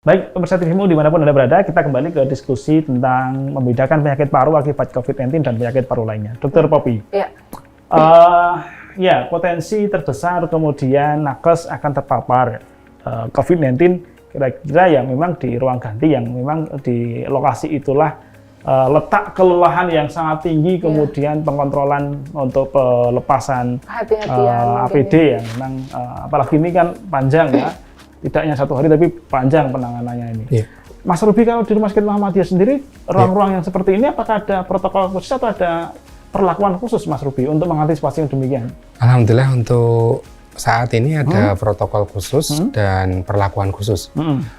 Baik, pemirsa TVMU dimanapun Anda berada, kita kembali ke diskusi tentang membedakan penyakit paru akibat COVID-19 dan penyakit paru lainnya. Dr. Poppy, ya, potensi terbesar kemudian nakes akan terpapar COVID-19 kira-kira yang memang di ruang ganti, yang memang di lokasi itulah letak kelelahan yang sangat tinggi, kemudian pengontrolan untuk pelepasan APD yang memang apalagi ini kan panjang ya. Tidak hanya 1 hari, tapi panjang penanganannya ini. Yeah. Mas Ruby, kalau di Rumah Sakit Muhammadiyah sendiri, ruang-ruang yang seperti ini, apakah ada protokol khusus atau ada perlakuan khusus, Mas Ruby, untuk mengantisipasi yang demikian? Alhamdulillah untuk saat ini ada protokol khusus dan perlakuan khusus.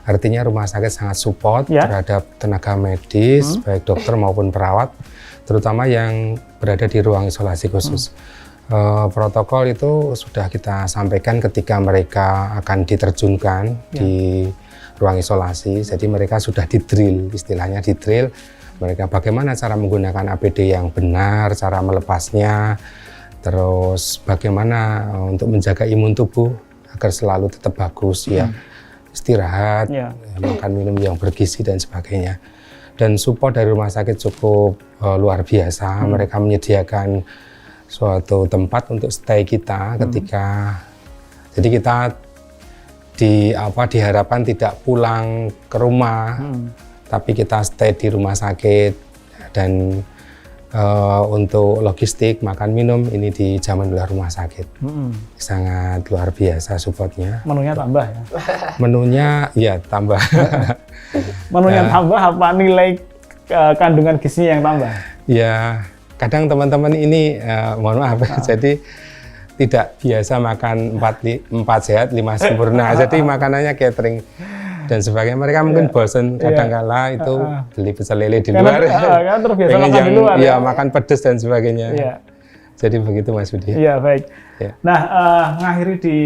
Artinya rumah sakit sangat support terhadap tenaga medis, baik dokter maupun perawat, terutama yang berada di ruang isolasi khusus. Protokol itu sudah kita sampaikan ketika mereka akan diterjunkan di ruang isolasi. Jadi mereka sudah di-drill, istilahnya di-drill. Mereka bagaimana cara menggunakan APD yang benar, cara melepasnya, terus bagaimana untuk menjaga imun tubuh agar selalu tetap bagus, ya, istirahat, makan minum yang bergizi dan sebagainya. Dan support dari rumah sakit cukup luar biasa. Mereka menyediakan suatu tempat untuk stay kita ketika jadi kita diharapkan tidak pulang ke rumah, tapi kita stay di rumah sakit dan untuk logistik makan minum ini dijamin oleh rumah sakit. Sangat luar biasa supportnya. Menunya tambah ya? Menunya ya tambah. Menunya tambah, apa nilai kandungan gizinya yang tambah? Ya, kadang teman-teman ini mohon maaf, jadi tidak biasa makan 4 sehat 5 sempurna, jadi makanannya catering dan sebagainya. Mereka mungkin bosan kadang-kala itu beli pecel lele di luar, pengen yang di luar, makan pedas dan sebagainya. Jadi begitu Mas Budi. Iya, baik. Nah, mengakhiri di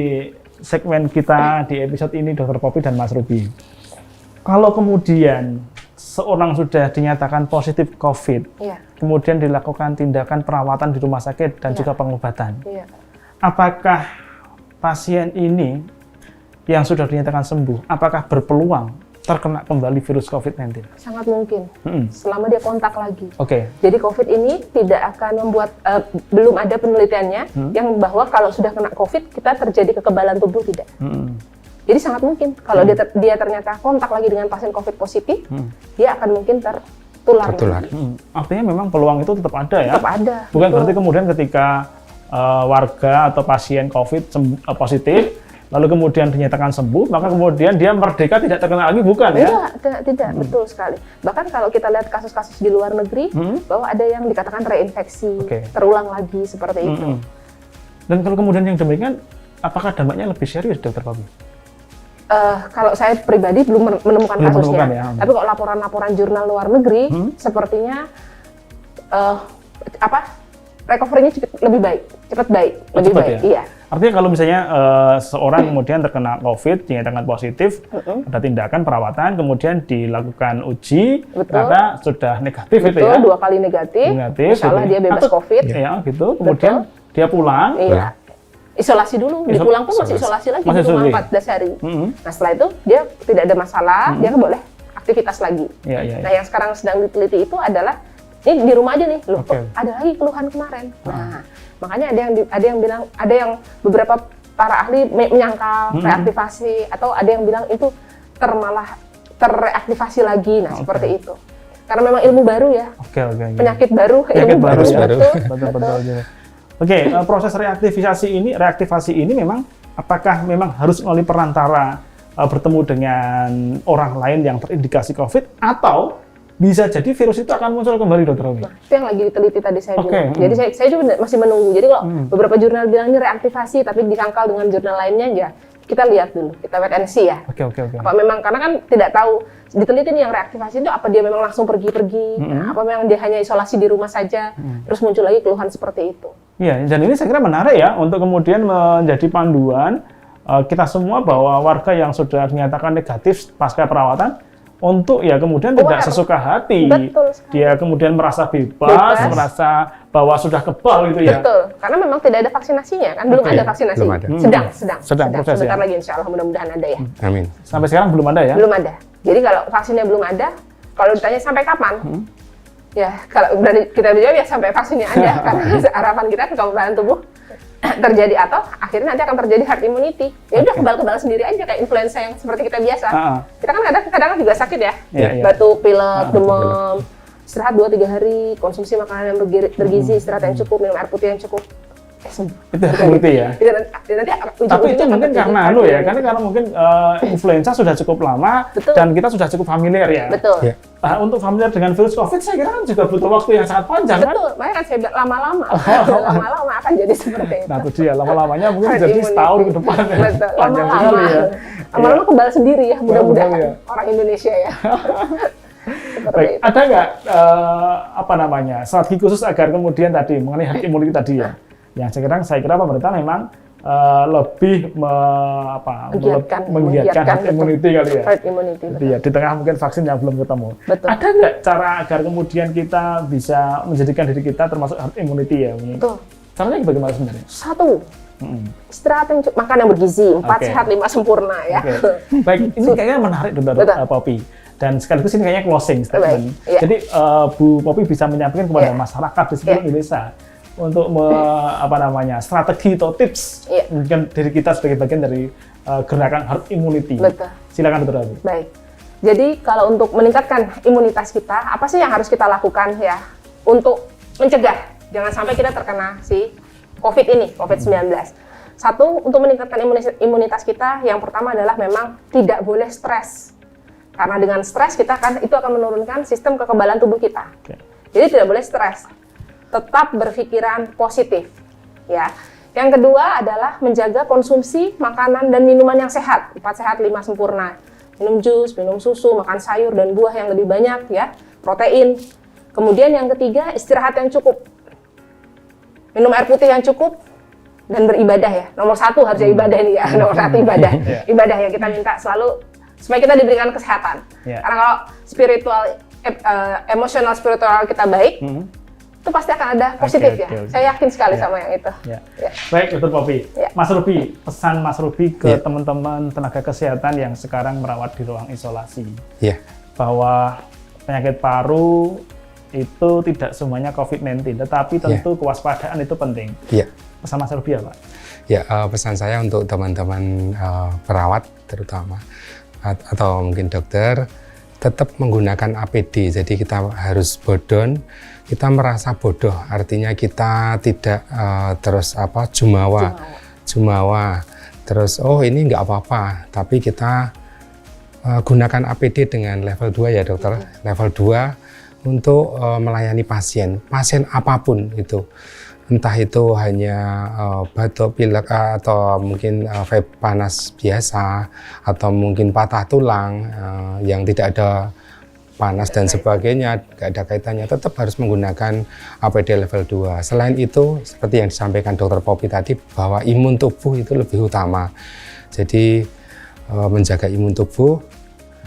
segmen kita di episode ini, Dr. Poppy dan Mas Ruby, kalau kemudian seorang sudah dinyatakan positif COVID, kemudian dilakukan tindakan perawatan di rumah sakit dan juga pengobatan. Apakah pasien ini yang sudah dinyatakan sembuh, apakah berpeluang terkena kembali virus COVID-19? Sangat mungkin, selama dia kontak lagi. Jadi COVID ini tidak akan membuat, belum ada penelitiannya yang bahwa kalau sudah kena COVID, kita terjadi kekebalan tubuh, tidak. Jadi sangat mungkin kalau dia ternyata kontak lagi dengan pasien COVID positif, dia akan mungkin tertular. Artinya memang peluang itu tetap ada ya? Tetap ada. Bukan berarti kemudian ketika warga atau pasien COVID positif, lalu kemudian dinyatakan sembuh, maka kemudian dia merdeka tidak terkena lagi, bukan ya? Tidak, betul sekali. Bahkan kalau kita lihat kasus-kasus di luar negeri, bahwa ada yang dikatakan reinfeksi, terulang lagi seperti itu. Dan kalau kemudian yang demikian, apakah dampaknya lebih serius, Dr. Poppy? Kalau saya pribadi belum menemukan kasusnya, tapi kalau laporan-laporan jurnal luar negeri, sepertinya recovery-nya cepat baik. Iya. Artinya kalau misalnya seorang kemudian terkena COVID, dinyatakan positif, ada tindakan perawatan, kemudian dilakukan uji, ternyata sudah negatif itu ya? 2 kali negatif. Insya Allah dia bebas COVID. Ya, gitu. Kemudian dia pulang. Isolasi dulu, dipulang pun masih isolasi lagi di rumah 14 hari. Nah setelah itu dia tidak ada masalah, dia boleh aktivitas lagi. Nah yang sekarang sedang diteliti itu adalah ini di rumah aja nih, loh ada lagi keluhan kemarin. Nah makanya ada yang beberapa para ahli menyangkal reaktivasi, atau ada yang bilang itu terreaktivasi lagi. Nah seperti itu. Karena memang ilmu baru ya, penyakit baru, ilmu baru. Betul. Proses reaktivasi ini memang apakah memang harus melalui perantara bertemu dengan orang lain yang terindikasi COVID, atau bisa jadi virus itu akan muncul kembali, Dr. Poppy? Itu yang lagi diteliti tadi saya bilang. Jadi saya juga masih menunggu. Jadi kalau beberapa jurnal bilang ini reaktivasi, tapi disangkal dengan jurnal lainnya, ya kita lihat dulu, kita wait and see ya. Apa memang, karena kan tidak tahu diteliti nih yang reaktivasi itu apa dia memang langsung pergi-pergi, apa memang dia hanya isolasi di rumah saja, terus muncul lagi keluhan seperti itu. Iya, dan ini saya kira menarik ya untuk kemudian menjadi panduan kita semua bahwa warga yang sudah dinyatakan negatif pasca perawatan untuk ya kemudian tidak sesuka hati. Dia kemudian merasa bebas, merasa bahwa sudah kebal gitu ya. Betul, karena memang tidak ada vaksinasinya kan, belum ada vaksinasi. Belum ada. Sedang proses ya. sebentar lagi insya Allah mudah-mudahan ada ya. Amin. Sampai sekarang belum ada ya? Belum ada. Jadi kalau vaksinnya belum ada, kalau ditanya sampai kapan? Ya kalau berani kita jawab ya sampai vaksinnya ada, karena harapan kita kekebalan tubuh terjadi atau akhirnya nanti akan terjadi herd immunity. Ya udah kebal-kebal sendiri aja kayak influenza yang seperti kita biasa. Kita kan kadang-kadang juga sakit ya, batuk, pilek, demam. Istirahat 2-3 hari, konsumsi makanan yang bergizi, istirahat yang cukup, minum air putih yang cukup. Itu immunity ya. Tapi itu mungkin karena karena mungkin influenza sudah cukup lama dan kita sudah cukup familiar ya. Betul. Untuk familiar dengan virus COVID saya kira kan juga butuh waktu yang sangat panjang kan. Betul, makanya kan saya bilang lama-lama. Lama-lama akan jadi seperti itu. Nah itu dia, lama-lamanya mungkin jadi setahun ke depan ya. Betul, panjang sekali ya. Lama-lama kebal sendiri ya, mudah-mudahan orang Indonesia ya. Baik, ada nggak strategi khusus agar kemudian tadi mengenai herd immunity tadi ya? Yang saya kira pemerintah memang lebih menggiatkan herd immunity kali ya. Herd immunity. Ya, di tengah mungkin vaksin yang belum ketemu. Betul. Ada nggak cara agar kemudian kita bisa menjadikan diri kita termasuk herd immunity ya? Betul. Caranya bagaimana sebenarnya? Satu, istirahat yang cukup, makan yang bergizi, 4 sehat 5 sempurna ya. Baik, ini kayaknya menarik Dr. Poppy. Dan sekaligus ini kayaknya closing statement. Jadi Bu Poppy bisa menyampaikan kepada masyarakat di seluruh Indonesia untuk strategi atau tips mungkin diri kita sebagai bagian dari gerakan herd immunity. Betul. Silakan Dr. Poppy. Baik. Jadi kalau untuk meningkatkan imunitas kita, apa sih yang harus kita lakukan ya untuk mencegah jangan sampai kita terkena si COVID-19. Satu, untuk meningkatkan imunitas kita, yang pertama adalah memang tidak boleh stres. Karena dengan stres itu akan menurunkan sistem kekebalan tubuh kita. Jadi tidak boleh stres. Tetap berpikiran positif. Ya. Yang kedua adalah menjaga konsumsi makanan dan minuman yang sehat. 4 sehat 5 sempurna. Minum jus, minum susu, makan sayur dan buah yang lebih banyak ya, protein. Kemudian yang ketiga, istirahat yang cukup. Minum air putih yang cukup dan beribadah ya. Nomor 1 harusnya ibadah ini ya. Nomor 1 ibadah. Ibadah yang kita minta selalu supaya kita diberikan kesehatan. Karena kalau emosional spiritual kita baik, itu pasti akan ada positif ya. Saya yakin sekali sama yang itu. Baik, Dr. Poppy. Mas Ruby, pesan Mas Ruby ke teman-teman tenaga kesehatan yang sekarang merawat di ruang isolasi. Bahwa penyakit paru itu tidak semuanya COVID-19, tetapi tentu kewaspadaan itu penting. Pesan Mas Ruby ya, Pak? Pesan saya untuk teman-teman perawat terutama, atau mungkin dokter, tetap menggunakan APD. Jadi kita harus bodon, kita merasa bodoh, artinya kita tidak terus jumawa, terus ini nggak apa-apa, tapi kita gunakan APD dengan level 2 ya dokter, level 2 untuk melayani pasien apapun itu. Entah itu hanya batuk, pilek, atau mungkin panas biasa, atau mungkin patah tulang yang tidak ada panas dan sebagainya, tidak ada kaitannya, tetap harus menggunakan APD level 2. Selain itu, seperti yang disampaikan Dr. Poppy tadi, bahwa imun tubuh itu lebih utama. Jadi menjaga imun tubuh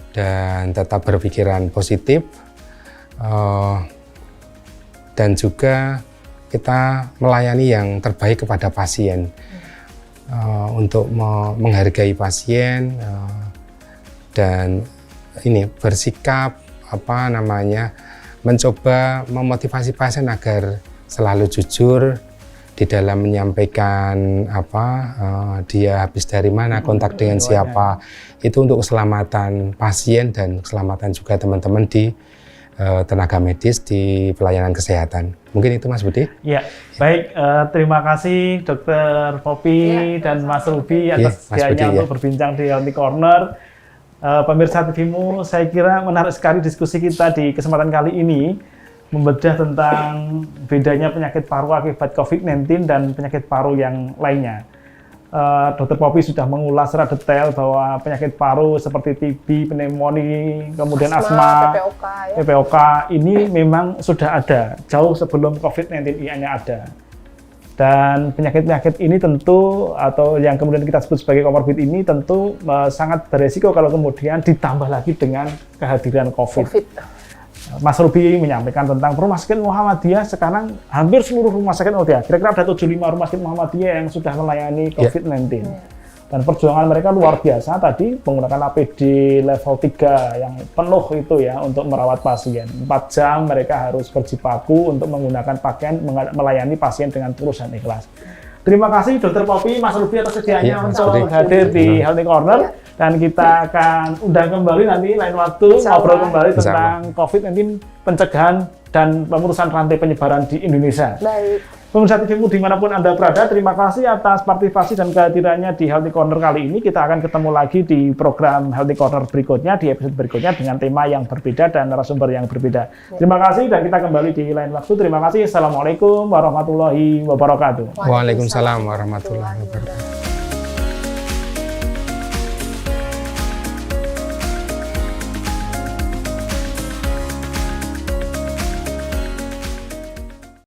dan tetap berpikiran positif, dan juga kita melayani yang terbaik kepada pasien, untuk menghargai pasien, dan ini bersikap mencoba memotivasi pasien agar selalu jujur di dalam menyampaikan dia habis dari mana, kontak dengan siapa. Itu untuk keselamatan pasien dan keselamatan juga teman-teman di tenaga medis di pelayanan kesehatan. Mungkin itu Mas Budi. Ya, baik. Terima kasih Dr. Poppy dan Mas Ruby atas sedianya untuk berbincang di Healthy Corner. Pemirsa TVMU, saya kira menarik sekali diskusi kita di kesempatan kali ini, membedah tentang bedanya penyakit paru akibat COVID-19 dan penyakit paru yang lainnya. Dr. Poppy sudah mengulas secara detail bahwa penyakit paru seperti TB, pneumonia, kemudian asma, PPOK ini memang sudah ada jauh sebelum COVID-19 ini ada. Dan penyakit-penyakit ini tentu, atau yang kemudian kita sebut sebagai comorbid ini tentu sangat beresiko kalau kemudian ditambah lagi dengan kehadiran COVID. Mas Ruby menyampaikan tentang rumah sakit Muhammadiyah sekarang hampir seluruh rumah sakit kira-kira ada 75 rumah sakit Muhammadiyah yang sudah melayani COVID-19. Dan perjuangan mereka luar biasa tadi menggunakan APD level 3 yang penuh itu ya untuk merawat pasien. 4 jam mereka harus berjibaku untuk menggunakan pakaian melayani pasien dengan tulus dan ikhlas. Terima kasih Dr. Poppy, Mas Ruby atas sedianya untuk hadir di Healthy Corner. Dan kita akan undang kembali nanti lain waktu ngobrol kembali tentang COVID-19, pencegahan dan pemutusan rantai penyebaran di Indonesia. Baik. Pemirsa TVmu dimanapun Anda berada, terima kasih atas partisipasi dan kehadirannya di Healthy Corner kali ini. Kita akan ketemu lagi di program Healthy Corner berikutnya, di episode berikutnya dengan tema yang berbeda dan narasumber yang berbeda. Terima kasih dan kita kembali di lain waktu. Terima kasih. Assalamualaikum warahmatullahi wabarakatuh. Waalaikumsalam warahmatullahi wabarakatuh.